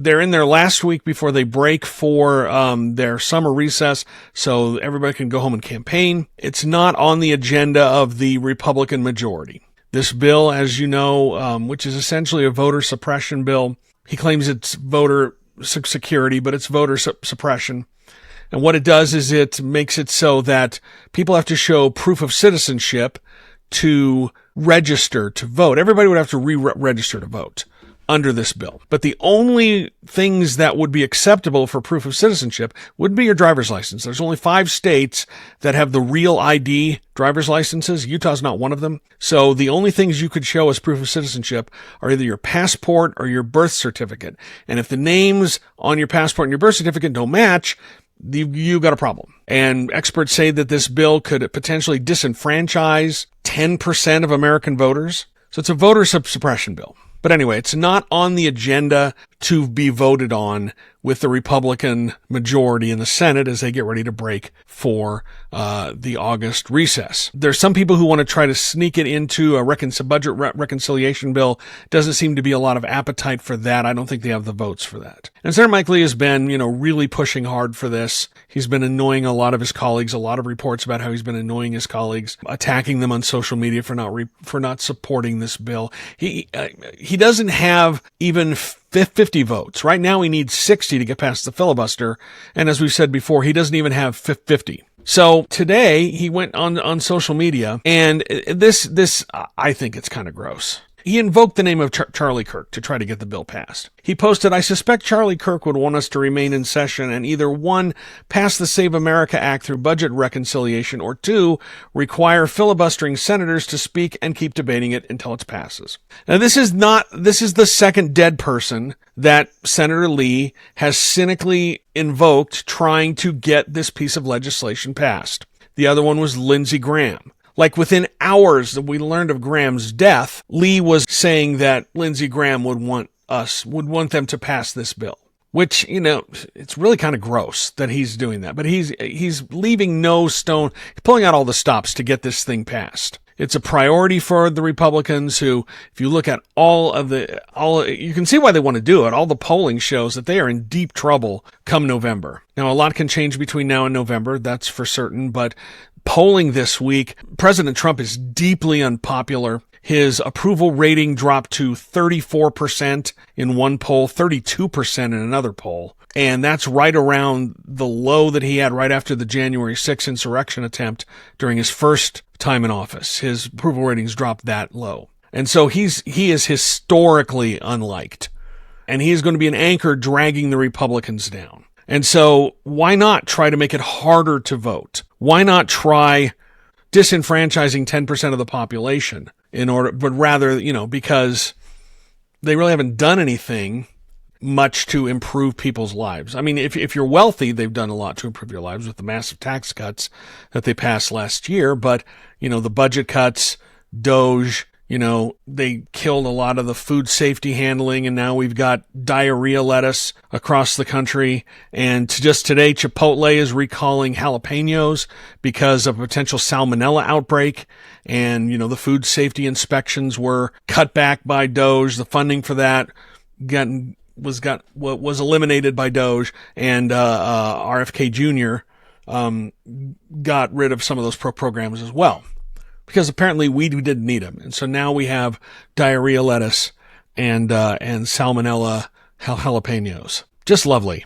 they're in their last week before they break for their summer recess, so everybody can go home and campaign. It's not on the agenda of the Republican majority. This bill, as you know, which is essentially a voter suppression bill, he claims it's voter security, but it's voter suppression. And what it does is it makes it so that people have to show proof of citizenship to register to vote. Everybody would have to re-register to vote under this bill. But the only things that would be acceptable for proof of citizenship would be your driver's license. There's only 5 states that have the real ID driver's licenses. Utah's not one of them. So the only things you could show as proof of citizenship are either your passport or your birth certificate. And if the names on your passport and your birth certificate don't match, you got a problem. And experts say that this bill could potentially disenfranchise 10% of American voters. So it's a voter suppression bill. But anyway, it's not on the agenda to be voted on with the Republican majority in the Senate as they get ready to break for the August recess. There's some people who want to try to sneak it into a budget reconciliation bill. Doesn't seem to be a lot of appetite for that. I don't think they have the votes for that. And Senator Mike Lee has been, really pushing hard for this. He's been annoying a lot of his colleagues. A lot of reports about how he's been annoying his colleagues, attacking them on social media for not supporting this bill. He doesn't have even 50 votes. Right now he needs 60 to get past the filibuster. And as we've said before, he doesn't even have 50. So today he went on social media, and this I think it's kind of gross. He invoked the name of Charlie Kirk to try to get the bill passed. He posted, "I suspect Charlie Kirk would want us to remain in session and either 1, pass the Save America Act through budget reconciliation, or 2, require filibustering senators to speak and keep debating it until it passes." Now this is the second dead person that Senator Lee has cynically invoked trying to get this piece of legislation passed. The other one was Lindsey Graham. Like within hours that we learned of Graham's death, Lee was saying that Lindsey Graham would want them to pass this bill. Which, it's really kind of gross that he's doing that. But he's leaving no stone, pulling out all the stops to get this thing passed. It's a priority for the Republicans who, if you look at you can see why they want to do it. All the polling shows that they are in deep trouble come November. Now, a lot can change between now and November, that's for certain, but polling this week, President Trump is deeply unpopular. His approval rating dropped to 34% in one poll, 32% in another poll. And that's right around the low that he had right after the January 6th insurrection attempt during his first time in office. His approval ratings dropped that low. And so he is historically unliked. And he is going to be an anchor dragging the Republicans down. And so why not try to make it harder to vote? Why not try disenfranchising 10% of the population but rather, because they really haven't done anything much to improve people's lives. I mean, if you're wealthy, they've done a lot to improve your lives with the massive tax cuts that they passed last year. But, the budget cuts, DOGE, they killed a lot of the food safety handling, and now we've got diarrhea lettuce across the country. And just today, Chipotle is recalling jalapenos because of a potential salmonella outbreak. And, the food safety inspections were cut back by DOGE. The funding for that was eliminated by DOGE, and RFK Jr. Got rid of some of those programs as well. Because apparently we didn't need them. And so now we have diarrhea lettuce and salmonella jalapenos. Just lovely.